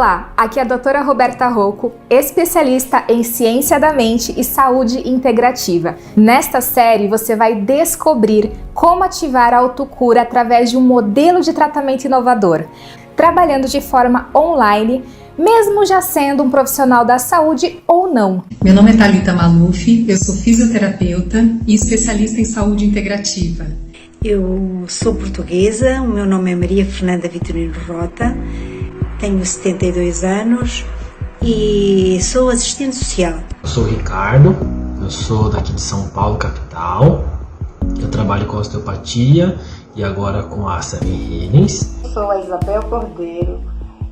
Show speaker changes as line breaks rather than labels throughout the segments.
Olá, aqui é a doutora Roberta Rocco, especialista em ciência da mente e saúde integrativa. Nesta série você vai descobrir como ativar a autocura através de um modelo de tratamento inovador, trabalhando de forma online, mesmo já sendo um profissional da saúde ou não.
Meu nome é Thalita Maluf, eu sou fisioterapeuta e especialista em saúde integrativa.
Eu sou portuguesa, o meu nome é Maria Fernanda Vitorino Rota, tenho 72 anos e sou assistente social.
Eu sou o Ricardo, eu sou daqui de São Paulo, capital. Eu trabalho com osteopatia e agora com a Seven Healings.
Sou a Isabel Cordeiro,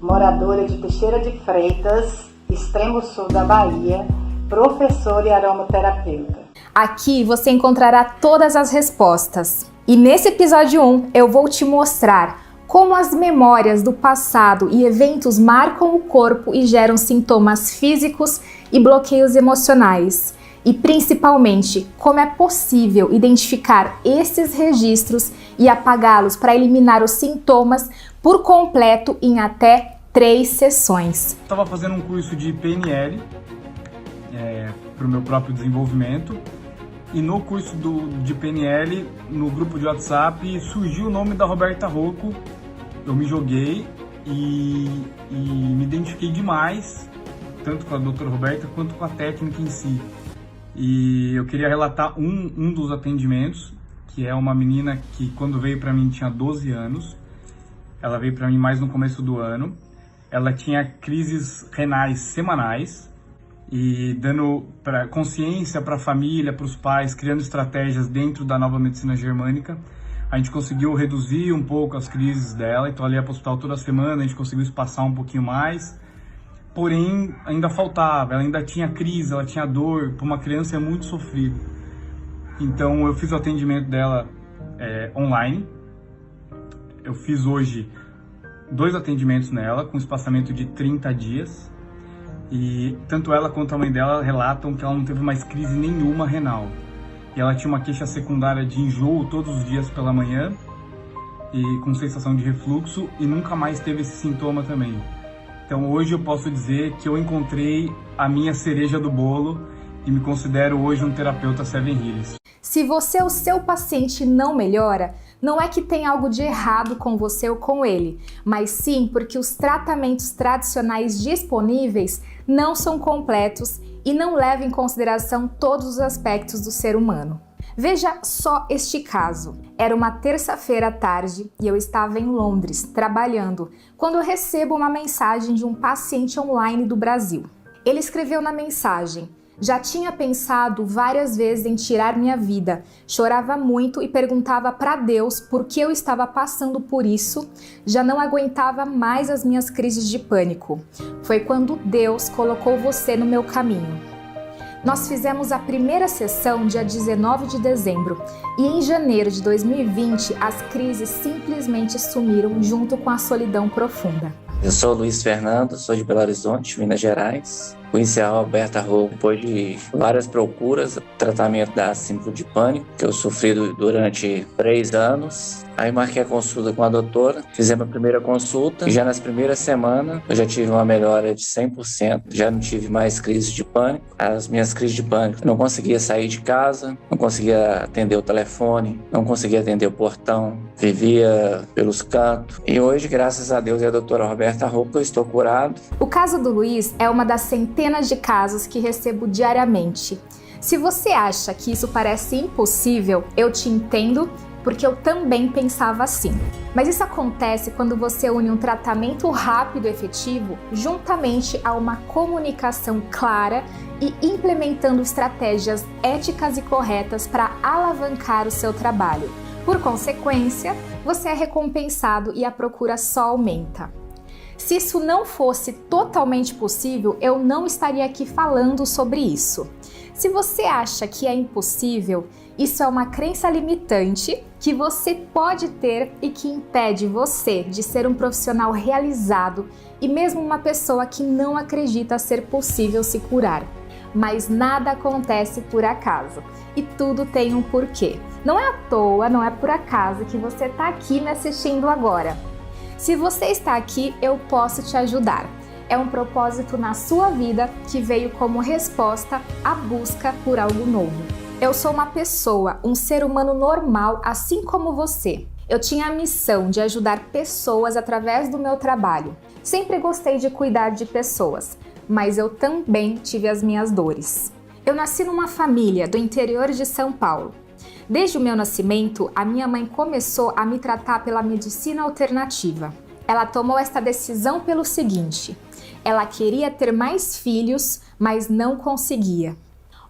moradora de Teixeira de Freitas, extremo sul da Bahia, professora e aromaterapeuta.
Aqui você encontrará todas as respostas. E nesse episódio 1 eu vou te mostrar como as memórias do passado e eventos marcam o corpo e geram sintomas físicos e bloqueios emocionais. E principalmente, como é possível identificar esses registros e apagá-los para eliminar os sintomas por completo em até 3 sessões.
Estava fazendo um curso de PNL para o meu próprio desenvolvimento. E no curso de PNL, no grupo de WhatsApp, surgiu o nome da Roberta Rocco. Eu me joguei e me identifiquei demais, tanto com a doutora Roberta quanto com a técnica em si. E eu queria relatar um dos atendimentos, que é uma menina que quando veio para mim tinha 12 anos. Ela veio para mim mais no começo do ano. Ela tinha crises renais semanais. E dando consciência para a família, para os pais, criando estratégias dentro da nova medicina germânica, a gente conseguiu reduzir um pouco as crises dela. Então ela ia para o hospital toda semana, a gente conseguiu espaçar um pouquinho mais. Porém, ainda faltava, ela ainda tinha crise, ela tinha dor. Para uma criança é muito sofrido. Então eu fiz o atendimento dela online. Eu fiz hoje 2 atendimentos nela, com espaçamento de 30 dias. E tanto ela quanto a mãe dela relatam que ela não teve mais crise nenhuma renal. E ela tinha uma queixa secundária de enjoo todos os dias pela manhã e com sensação de refluxo e nunca mais teve esse sintoma também. Então hoje eu posso dizer que eu encontrei a minha cereja do bolo e me considero hoje um terapeuta Seven Healings.
Se você ou seu paciente não melhora, não é que tem algo de errado com você ou com ele, mas sim porque os tratamentos tradicionais disponíveis não são completos e não levam em consideração todos os aspectos do ser humano. Veja só este caso. Era uma terça-feira à tarde e eu estava em Londres, trabalhando, quando eu recebo uma mensagem de um paciente online do Brasil. Ele escreveu na mensagem: já tinha pensado várias vezes em tirar minha vida, chorava muito e perguntava para Deus por que eu estava passando por isso, já não aguentava mais as minhas crises de pânico. Foi quando Deus colocou você no meu caminho. Nós fizemos a primeira sessão dia 19 de dezembro e em janeiro de 2020 as crises simplesmente sumiram junto com a solidão profunda.
Eu sou Luiz Fernando, sou de Belo Horizonte, Minas Gerais. Conheci a Roberta Rocco depois de várias procuras, tratamento da síndrome de pânico, que eu sofri durante 3 anos. Aí marquei a consulta com a doutora, fizemos a primeira consulta e já nas primeiras semanas eu já tive uma melhora de 100%, já não tive mais crise de pânico. As minhas crises de pânico, eu não conseguia sair de casa, não conseguia atender o telefone, não conseguia atender o portão, vivia pelos cantos. E hoje, graças a Deus e a doutora Roberta Rocco, eu estou curado.
O caso do Luiz é uma das centenas de casos que recebo diariamente. Se você acha que isso parece impossível, eu te entendo, porque eu também pensava assim. Mas isso acontece quando você une um tratamento rápido e efetivo juntamente a uma comunicação clara e implementando estratégias éticas e corretas para alavancar o seu trabalho. Por consequência, você é recompensado e a procura só aumenta. Se isso não fosse totalmente possível, eu não estaria aqui falando sobre isso. Se você acha que é impossível, isso é uma crença limitante que você pode ter e que impede você de ser um profissional realizado e mesmo uma pessoa que não acredita ser possível se curar. Mas nada acontece por acaso e tudo tem um porquê. Não é à toa, não é por acaso que você está aqui me assistindo agora. Se você está aqui, eu posso te ajudar. é um propósito na sua vida que veio como resposta à busca por algo novo. Eu sou uma pessoa, um ser humano normal, assim como você. Eu tinha a missão de ajudar pessoas através do meu trabalho. Sempre gostei de cuidar de pessoas, mas eu também tive as minhas dores. Eu nasci numa família do interior de São Paulo. Desde o meu nascimento, a minha mãe começou a me tratar pela medicina alternativa. Ela tomou esta decisão pelo seguinte: ela queria ter mais filhos, mas não conseguia.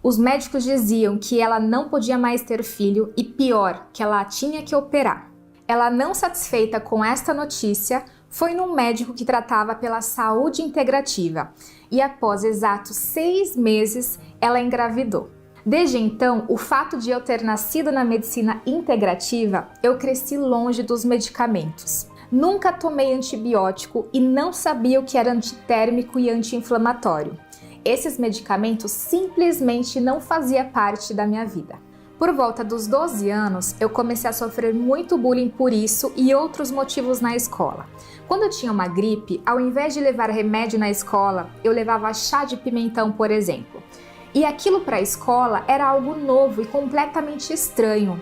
Os médicos diziam que ela não podia mais ter filho e, pior, que ela tinha que operar. Ela, não satisfeita com esta notícia, foi num médico que tratava pela saúde integrativa e, após exatos 6 meses, ela engravidou. Desde então, o fato de eu ter nascido na medicina integrativa, eu cresci longe dos medicamentos. Nunca tomei antibiótico e não sabia o que era antitérmico e anti-inflamatório. Esses medicamentos simplesmente não faziam parte da minha vida. Por volta dos 12 anos, eu comecei a sofrer muito bullying por isso e outros motivos na escola. Quando eu tinha uma gripe, ao invés de levar remédio na escola, eu levava chá de pimentão, por exemplo. E aquilo para a escola era algo novo e completamente estranho.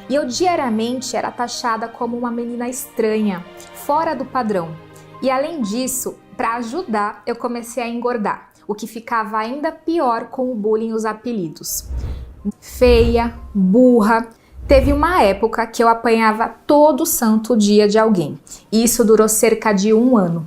E eu diariamente era taxada como uma menina estranha, fora do padrão. E além disso, para ajudar, eu comecei a engordar, o que ficava ainda pior com o bullying e os apelidos. Feia, burra. Teve uma época que eu apanhava todo santo dia de alguém. E isso durou cerca de 1 ano.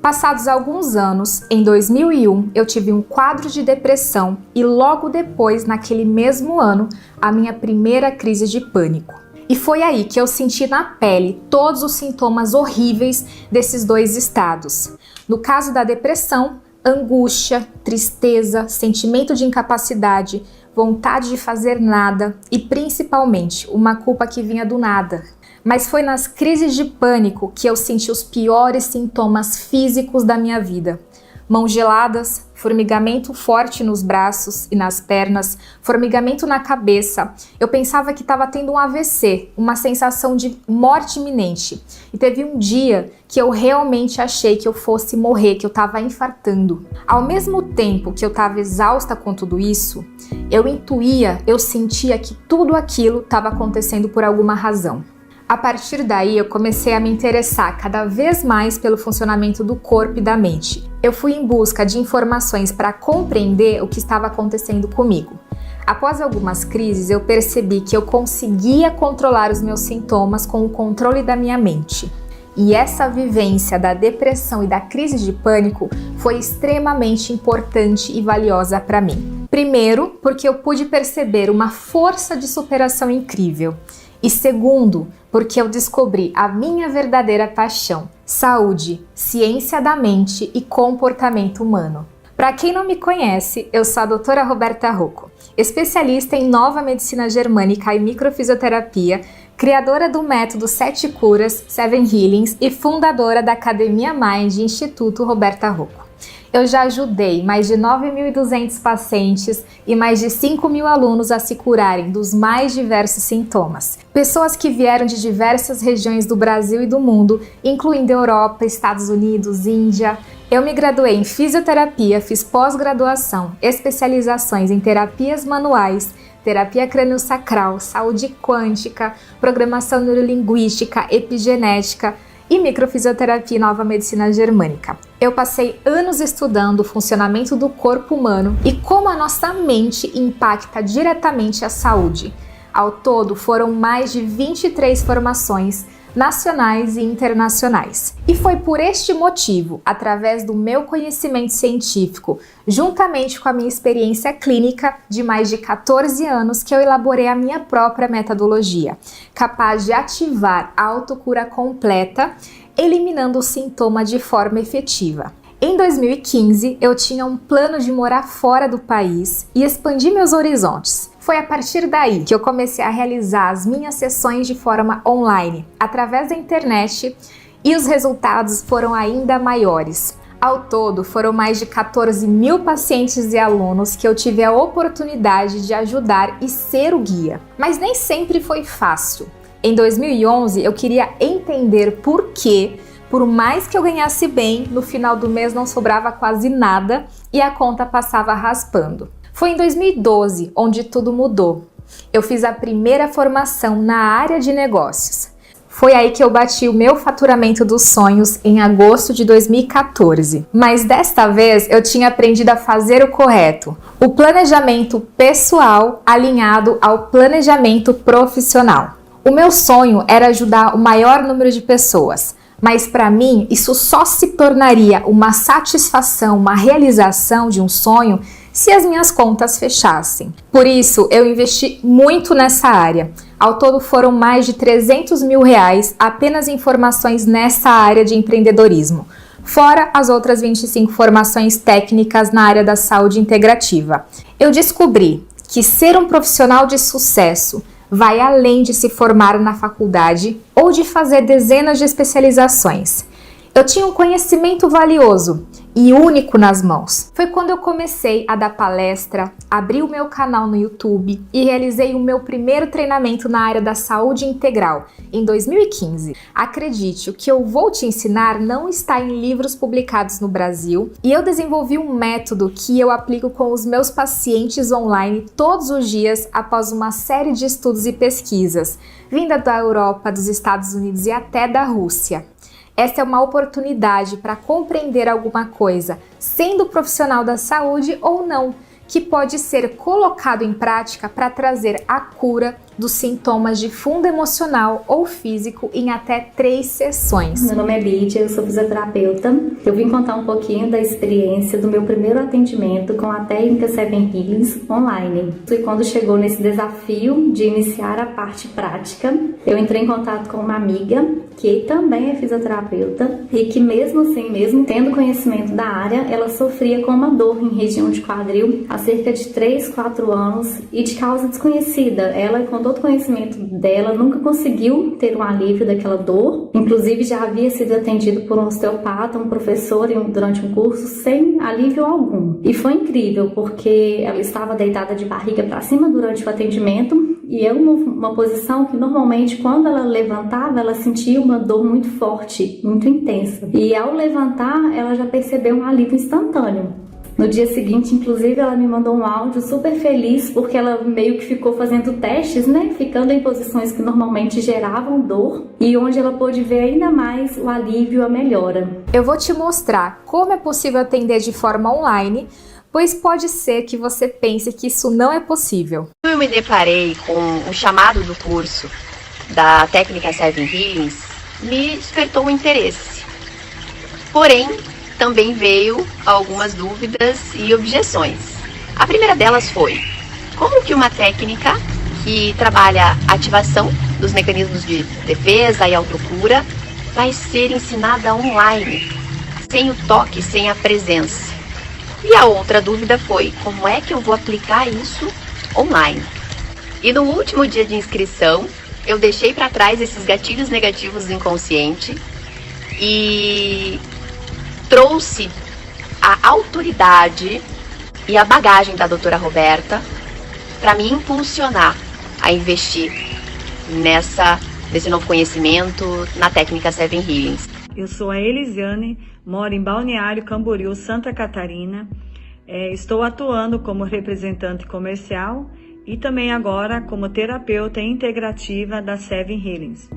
Passados alguns anos, em 2001, eu tive um quadro de depressão e logo depois, naquele mesmo ano, a minha primeira crise de pânico. E foi aí que eu senti na pele todos os sintomas horríveis desses 2 estados. No caso da depressão, angústia, tristeza, sentimento de incapacidade, vontade de fazer nada e principalmente uma culpa que vinha do nada. Mas foi nas crises de pânico que eu senti os piores sintomas físicos da minha vida. Mãos geladas, formigamento forte nos braços e nas pernas, formigamento na cabeça. Eu pensava que estava tendo um AVC, uma sensação de morte iminente. E teve um dia que eu realmente achei que eu fosse morrer, que eu estava infartando. Ao mesmo tempo que eu estava exausta com tudo isso, eu sentia que tudo aquilo estava acontecendo por alguma razão. A partir daí, eu comecei a me interessar cada vez mais pelo funcionamento do corpo e da mente. Eu fui em busca de informações para compreender o que estava acontecendo comigo. Após algumas crises, eu percebi que eu conseguia controlar os meus sintomas com o controle da minha mente. E essa vivência da depressão e da crise de pânico foi extremamente importante e valiosa para mim. Primeiro, porque eu pude perceber uma força de superação incrível. E segundo, porque eu descobri a minha verdadeira paixão: saúde, ciência da mente e comportamento humano. Para quem não me conhece, eu sou a doutora Roberta Rocco, especialista em nova medicina germânica e microfisioterapia, criadora do método 7 Curas, 7 Healings e fundadora da Academia Mind Instituto Roberta Rocco. Eu já ajudei mais de 9.200 pacientes e mais de 5.000 alunos a se curarem dos mais diversos sintomas. Pessoas que vieram de diversas regiões do Brasil e do mundo, incluindo Europa, Estados Unidos, Índia. Eu me graduei em fisioterapia, fiz pós-graduação, especializações em terapias manuais, terapia crânio-sacral, saúde quântica, programação neurolinguística, epigenética e microfisioterapia e nova medicina germânica. Eu passei anos estudando o funcionamento do corpo humano e como a nossa mente impacta diretamente a saúde. Ao todo, foram mais de 23 formações nacionais e internacionais. E foi por este motivo, através do meu conhecimento científico, juntamente com a minha experiência clínica de mais de 14 anos, que eu elaborei a minha própria metodologia, capaz de ativar a autocura completa, eliminando o sintoma de forma efetiva. Em 2015, eu tinha um plano de morar fora do país e expandir meus horizontes. Foi a partir daí que eu comecei a realizar as minhas sessões de forma online, através da internet, e os resultados foram ainda maiores. Ao todo, foram mais de 14.000 pacientes e alunos que eu tive a oportunidade de ajudar e ser o guia. Mas nem sempre foi fácil. Em 2011, eu queria entender por que Por mais que eu ganhasse bem, no final do mês não sobrava quase nada e a conta passava raspando. Foi em 2012 onde tudo mudou. Eu fiz a primeira formação na área de negócios. Foi aí que eu bati o meu faturamento dos sonhos em agosto de 2014. Mas desta vez eu tinha aprendido a fazer o correto, o planejamento pessoal alinhado ao planejamento profissional. O meu sonho era ajudar o maior número de pessoas, mas para mim isso só se tornaria uma satisfação, uma realização de um sonho se as minhas contas fechassem. Por isso, eu investi muito nessa área. Ao todo foram mais de R$300 mil apenas em formações nessa área de empreendedorismo, fora as outras 25 formações técnicas na área da saúde integrativa. Eu descobri que ser um profissional de sucesso vai além de se formar na faculdade ou de fazer dezenas de especializações. Eu tinha um conhecimento valioso e único nas mãos. Foi quando eu comecei a dar palestra, abri o meu canal no YouTube e realizei o meu primeiro treinamento na área da saúde integral, em 2015. Acredite, o que eu vou te ensinar não está em livros publicados no Brasil e eu desenvolvi um método que eu aplico com os meus pacientes online todos os dias após uma série de estudos e pesquisas, vinda da Europa, dos Estados Unidos e até da Rússia. Essa é uma oportunidade para compreender alguma coisa, sendo profissional da saúde ou não, que pode ser colocado em prática para trazer a cura dos sintomas de fundo emocional ou físico em até 3 sessões.
Meu nome é Lídia, eu sou fisioterapeuta. Eu vim contar um pouquinho da experiência do meu primeiro atendimento com a técnica Seven Healings online. E quando chegou nesse desafio de iniciar a parte prática, eu entrei em contato com uma amiga que também é fisioterapeuta e que mesmo assim, mesmo tendo conhecimento da área, ela sofria com uma dor em região de quadril há cerca de 3, 4 anos e de causa desconhecida. Ela, com todo o conhecimento dela, nunca conseguiu ter um alívio daquela dor. Inclusive, já havia sido atendido por um osteopata, um professor, durante um curso, sem alívio algum. E foi incrível, porque ela estava deitada de barriga para cima durante o atendimento e eu numa posição que normalmente quando ela levantava, ela sentia uma dor muito forte, muito intensa. E ao levantar, ela já percebeu um alívio instantâneo. No dia seguinte, inclusive, ela me mandou um áudio super feliz, porque ela meio que ficou fazendo testes, né? Ficando em posições que normalmente geravam dor e onde ela pôde ver ainda mais o alívio, a melhora.
Eu vou te mostrar como é possível atender de forma online, pois pode ser que você pense que isso não é possível.
Eu me deparei com o chamado do curso da técnica Seven Healings, me despertou o interesse. Porém, também veio algumas dúvidas e objeções. A primeira delas foi: como que uma técnica que trabalha a ativação dos mecanismos de defesa e autocura vai ser ensinada online, sem o toque, sem a presença? E a outra dúvida foi: como é que eu vou aplicar isso online? E no último dia de inscrição, eu deixei para trás esses gatilhos negativos do inconsciente e trouxe a autoridade e a bagagem da doutora Roberta para me impulsionar a investir nesse novo conhecimento na técnica Seven Healings.
Eu sou a Elisiane, moro em Balneário Camboriú, Santa Catarina. Estou atuando como representante comercial e também agora como terapeuta integrativa da Seven Healings.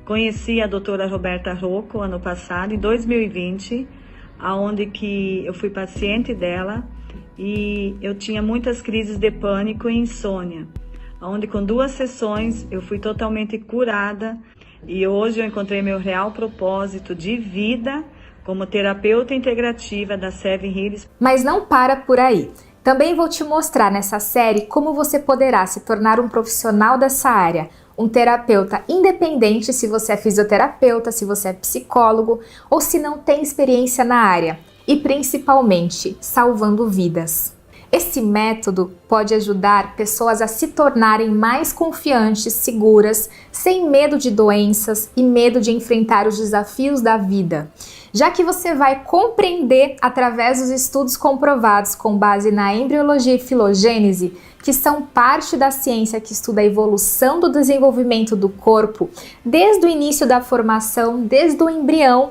Conheci a doutora Roberta Rocco ano passado, em 2020, aonde que eu fui paciente dela e eu tinha muitas crises de pânico e insônia, onde com 2 sessões eu fui totalmente curada e hoje eu encontrei meu real propósito de vida como terapeuta integrativa da Seven Healings.
Mas não para por aí. Também vou te mostrar nessa série como você poderá se tornar um profissional dessa área, um terapeuta independente se você é fisioterapeuta, se você é psicólogo ou se não tem experiência na área e principalmente salvando vidas. Esse método pode ajudar pessoas a se tornarem mais confiantes, seguras, sem medo de doenças e medo de enfrentar os desafios da vida, já que você vai compreender através dos estudos comprovados com base na embriologia e filogênese, que são parte da ciência que estuda a evolução do desenvolvimento do corpo desde o início da formação, desde o embrião,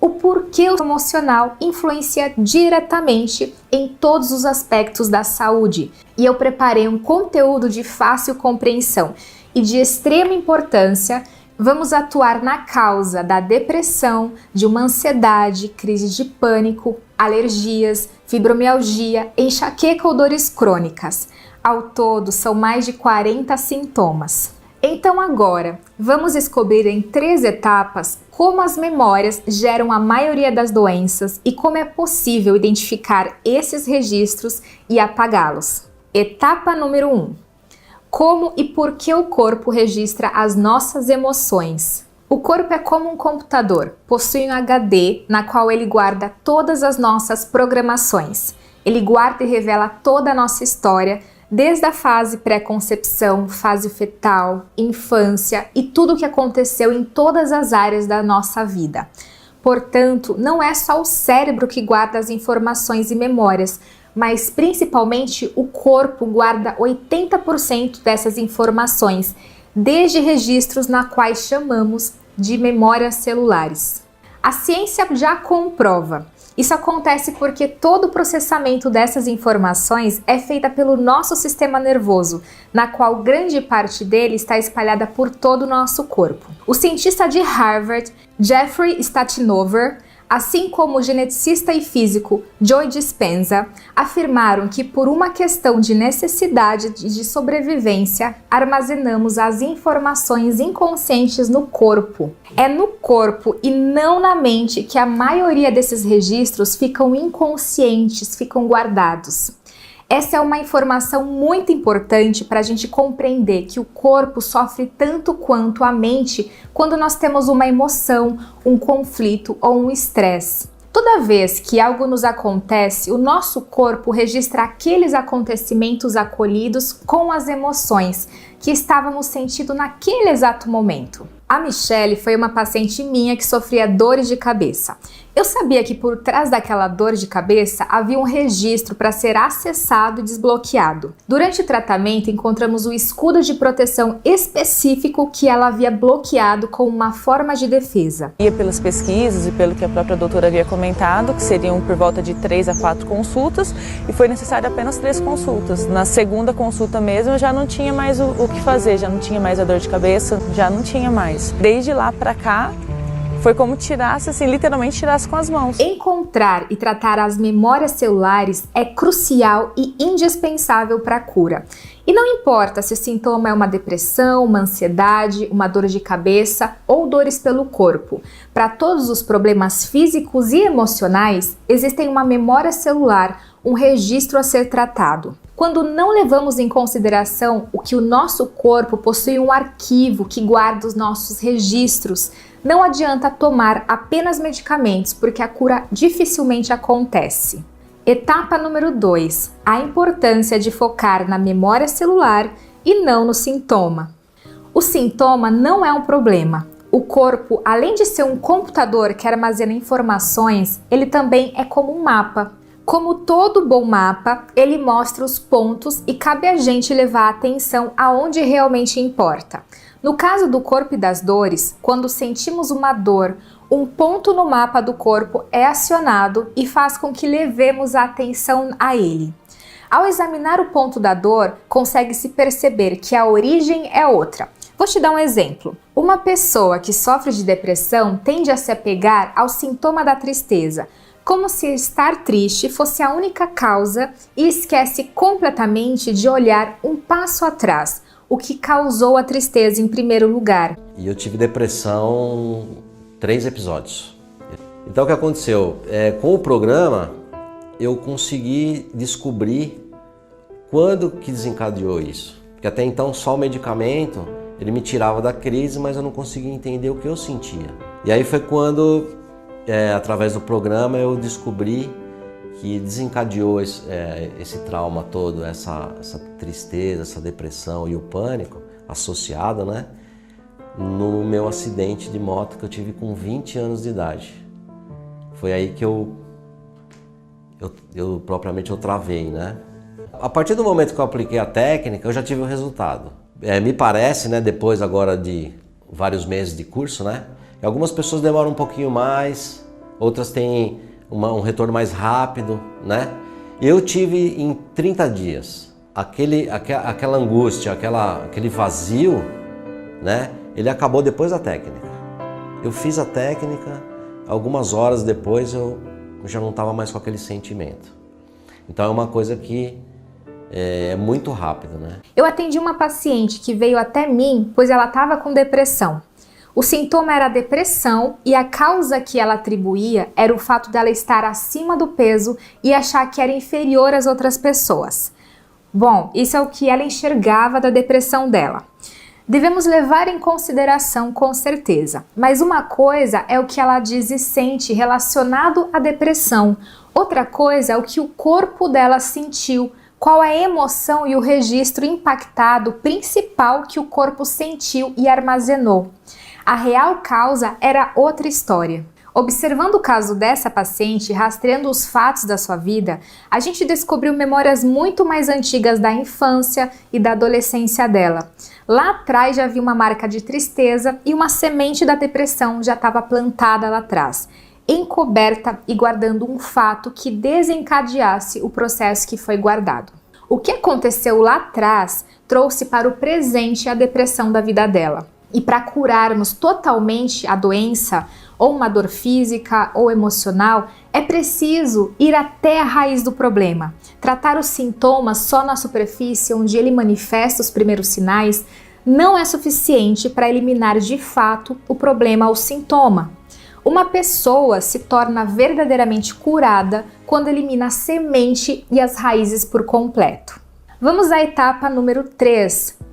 o porquê o emocional influencia diretamente em todos os aspectos da saúde. E eu preparei um conteúdo de fácil compreensão e de extrema importância. Vamos atuar na causa da depressão, de uma ansiedade, crise de pânico, alergias, fibromialgia, enxaqueca ou dores crônicas. Ao todo, são mais de 40 sintomas. Então agora, vamos descobrir em 3 etapas como as memórias geram a maioria das doenças e como é possível identificar esses registros e apagá-los. Etapa número 1. Como e por que o corpo registra as nossas emoções? O corpo é como um computador, possui um HD na qual ele guarda todas as nossas programações. Ele guarda e revela toda a nossa história, desde a fase pré-concepção, fase fetal, infância e tudo o que aconteceu em todas as áreas da nossa vida. Portanto, não é só o cérebro que guarda as informações e memórias, mas principalmente o corpo guarda 80% dessas informações, desde registros na quais chamamos de memórias celulares. A ciência já comprova. Isso acontece porque todo o processamento dessas informações é feita pelo nosso sistema nervoso, na qual grande parte dele está espalhada por todo o nosso corpo. O cientista de Harvard, Jeffrey Statinover, assim como o geneticista e físico Joe Dispenza, afirmaram que por uma questão de necessidade de sobrevivência, armazenamos as informações inconscientes no corpo. É no corpo e não na mente que a maioria desses registros ficam inconscientes, ficam guardados. Essa é uma informação muito importante para a gente compreender que o corpo sofre tanto quanto a mente quando nós temos uma emoção, um conflito ou um estresse. Toda vez que algo nos acontece, o nosso corpo registra aqueles acontecimentos acolhidos com as emoções que estávamos sentindo naquele exato momento. A Michelle foi uma paciente minha que sofria dores de cabeça. Eu sabia que por trás daquela dor de cabeça havia um registro para ser acessado e desbloqueado. Durante o tratamento, encontramos o escudo de proteção específico que ela havia bloqueado como uma forma de defesa.
E pelas pesquisas e pelo que a própria doutora havia comentado, que seriam por volta de 3 a 4 consultas, e foi necessário apenas 3 consultas. Na segunda consulta mesmo, eu já não tinha mais o que fazer, já não tinha mais a dor de cabeça, já não tinha mais. Desde lá para cá, foi como tirasse, assim, literalmente tirasse com as mãos.
Encontrar e tratar as memórias celulares é crucial e indispensável para a cura. E não importa se o sintoma é uma depressão, uma ansiedade, uma dor de cabeça ou dores pelo corpo. Para todos os problemas físicos e emocionais, existe uma memória celular, um registro a ser tratado. Quando não levamos em consideração o que o nosso corpo possui um arquivo que guarda os nossos registros, não adianta tomar apenas medicamentos, porque a cura dificilmente acontece. Etapa número 2. A importância de focar na memória celular e não no sintoma. O sintoma não é um problema. O corpo, além de ser um computador que armazena informações, ele também é como um mapa. Como todo bom mapa, ele mostra os pontos e cabe a gente levar a atenção aonde realmente importa. No caso do corpo e das dores, quando sentimos uma dor, um ponto no mapa do corpo é acionado e faz com que levemos a atenção a ele. Ao examinar o ponto da dor, consegue-se perceber que a origem é outra. Vou te dar um exemplo. Uma pessoa que sofre de depressão tende a se apegar ao sintoma da tristeza, como se estar triste fosse a única causa e esquece completamente de olhar um passo atrás, o que causou a tristeza em primeiro lugar.
E eu tive depressão 3 episódios. Então o que aconteceu? Com o programa eu consegui descobrir quando que desencadeou isso. Porque até então só o medicamento ele me tirava da crise, mas eu não conseguia entender o que eu sentia. E aí foi quando, através do programa, eu descobri que desencadeou esse trauma todo, essa tristeza, essa depressão e o pânico associado, né, no meu acidente de moto que eu tive com 20 anos de idade. Foi aí que eu propriamente travei, né? A partir do momento que eu apliquei a técnica, eu já tive o resultado. Me parece, né, depois agora de vários meses de curso, né, que algumas pessoas demoram um pouquinho mais outras têm um retorno mais rápido, né? Eu tive em 30 dias. Aquela angústia, aquele vazio, né? Ele acabou depois da técnica. Eu fiz a técnica, algumas horas depois eu já não estava mais com aquele sentimento. Então é uma coisa que é muito rápida, né?
Eu atendi uma paciente que veio até mim, pois ela estava com depressão. O sintoma era a depressão e a causa que ela atribuía era o fato dela estar acima do peso e achar que era inferior às outras pessoas. Bom, isso é o que ela enxergava da depressão dela. Devemos levar em consideração com certeza, mas uma coisa é o que ela diz e sente relacionado à depressão, outra coisa é o que o corpo dela sentiu, qual a emoção e o registro impactado principal que o corpo sentiu e armazenou. A real causa era outra história. Observando o caso dessa paciente, rastreando os fatos da sua vida, a gente descobriu memórias muito mais antigas da infância e da adolescência dela. Lá atrás já havia uma marca de tristeza e uma semente da depressão já estava plantada lá atrás, encoberta e guardando um fato que desencadeasse o processo que foi guardado. O que aconteceu lá atrás trouxe para o presente a depressão da vida dela. E para curarmos totalmente a doença, ou uma dor física ou emocional, é preciso ir até a raiz do problema. Tratar os sintomas só na superfície, onde ele manifesta os primeiros sinais, não é suficiente para eliminar de fato o problema ou sintoma. Uma pessoa se torna verdadeiramente curada quando elimina a semente e as raízes por completo. Vamos à etapa número 3.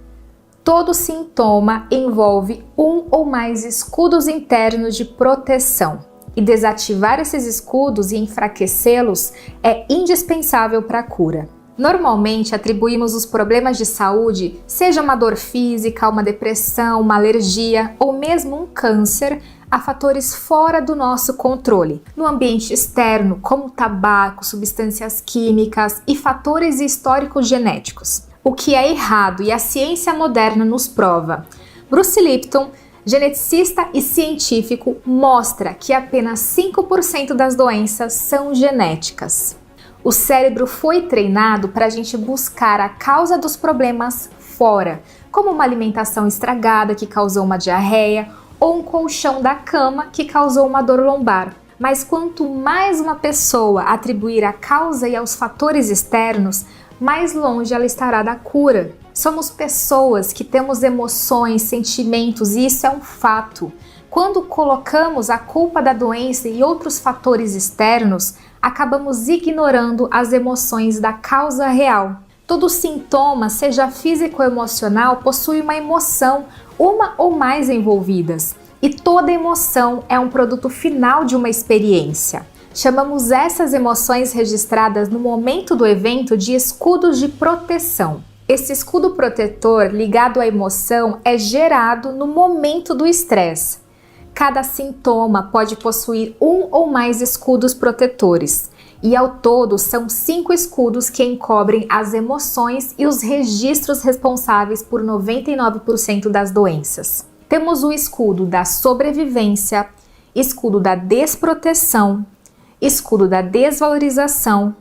Todo sintoma envolve um ou mais escudos internos de proteção, e desativar esses escudos e enfraquecê-los é indispensável para a cura. Normalmente atribuímos os problemas de saúde, seja uma dor física, uma depressão, uma alergia ou mesmo um câncer, a fatores fora do nosso controle, no ambiente externo, como tabaco, substâncias químicas e fatores históricos genéticos. O que é errado e a ciência moderna nos prova. Bruce Lipton, geneticista e científico, mostra que apenas 5% das doenças são genéticas. O cérebro foi treinado para a gente buscar a causa dos problemas fora, como uma alimentação estragada que causou uma diarreia ou um colchão da cama que causou uma dor lombar. Mas quanto mais uma pessoa atribuir a causa e aos fatores externos, mais longe ela estará da cura. Somos pessoas que temos emoções, sentimentos e isso é um fato. Quando colocamos a culpa da doença e outros fatores externos, acabamos ignorando as emoções da causa real. Todo sintoma, seja físico ou emocional, possui uma emoção, uma ou mais envolvidas. E toda emoção é um produto final de uma experiência. Chamamos essas emoções registradas no momento do evento de escudos de proteção. Esse escudo protetor ligado à emoção é gerado no momento do estresse. Cada sintoma pode possuir um ou mais escudos protetores, e ao todo são 5 escudos que encobrem as emoções e os registros responsáveis por 99% das doenças. Temos o escudo da sobrevivência, escudo da desproteção, escudo da desvalorização,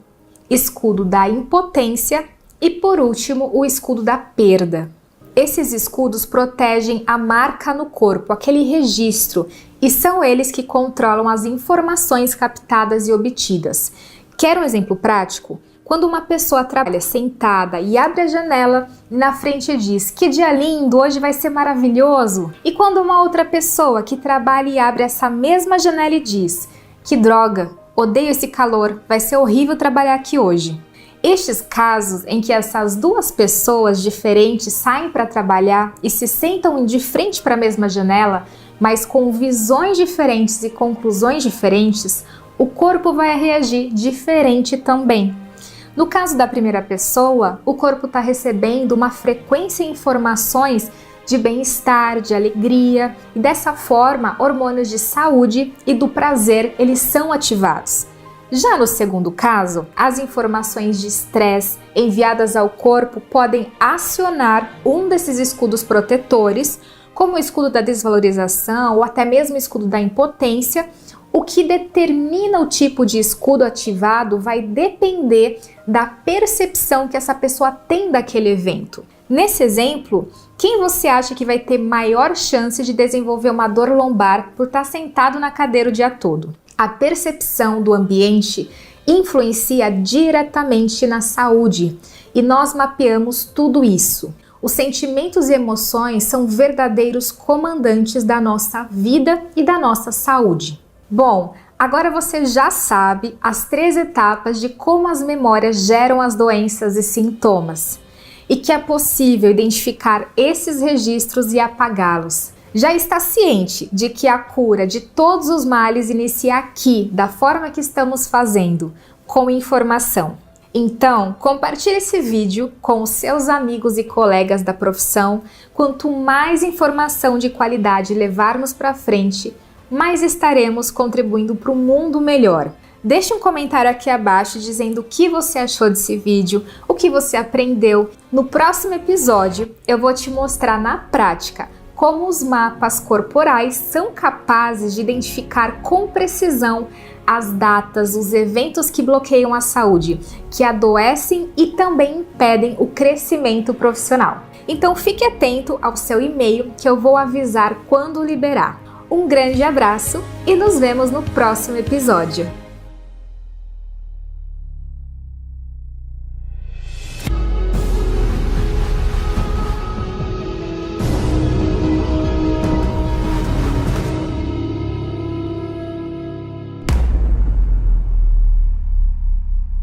escudo da impotência e, por último, o escudo da perda. Esses escudos protegem a marca no corpo, aquele registro, e são eles que controlam as informações captadas e obtidas. Quer um exemplo prático? Quando uma pessoa trabalha sentada e abre a janela, na frente diz: "Que dia lindo, hoje vai ser maravilhoso". E quando uma outra pessoa que trabalha e abre essa mesma janela e diz: "Que droga, odeio esse calor, vai ser horrível trabalhar aqui hoje". Estes casos em que essas duas pessoas diferentes saem para trabalhar e se sentam de frente para a mesma janela, mas com visões diferentes e conclusões diferentes, o corpo vai reagir diferente também. No caso da primeira pessoa, o corpo está recebendo uma frequência e informações de bem-estar, de alegria, e dessa forma, hormônios de saúde e do prazer, eles são ativados. Já no segundo caso, as informações de estresse enviadas ao corpo podem acionar um desses escudos protetores, como o escudo da desvalorização ou até mesmo o escudo da impotência, O que determina o tipo de escudo ativado vai depender da percepção que essa pessoa tem daquele evento. Nesse exemplo, quem você acha que vai ter maior chance de desenvolver uma dor lombar por estar sentado na cadeira o dia todo? A percepção do ambiente influencia diretamente na saúde e nós mapeamos tudo isso. Os sentimentos e emoções são verdadeiros comandantes da nossa vida e da nossa saúde. Bom, agora você já sabe as 3 etapas de como as memórias geram as doenças e sintomas, e que é possível identificar esses registros e apagá-los. Já está ciente de que a cura de todos os males inicia aqui, da forma que estamos fazendo, com informação. Então, compartilhe esse vídeo com os seus amigos e colegas da profissão. Quanto mais informação de qualidade levarmos para frente, mais estaremos contribuindo para um mundo melhor. Deixe um comentário aqui abaixo dizendo o que você achou desse vídeo, o que você aprendeu. No próximo episódio, eu vou te mostrar na prática como os mapas corporais são capazes de identificar com precisão as datas, os eventos que bloqueiam a saúde, que adoecem e também impedem o crescimento profissional. Então fique atento ao seu e-mail que eu vou avisar quando liberar. Um grande abraço e nos vemos no próximo episódio.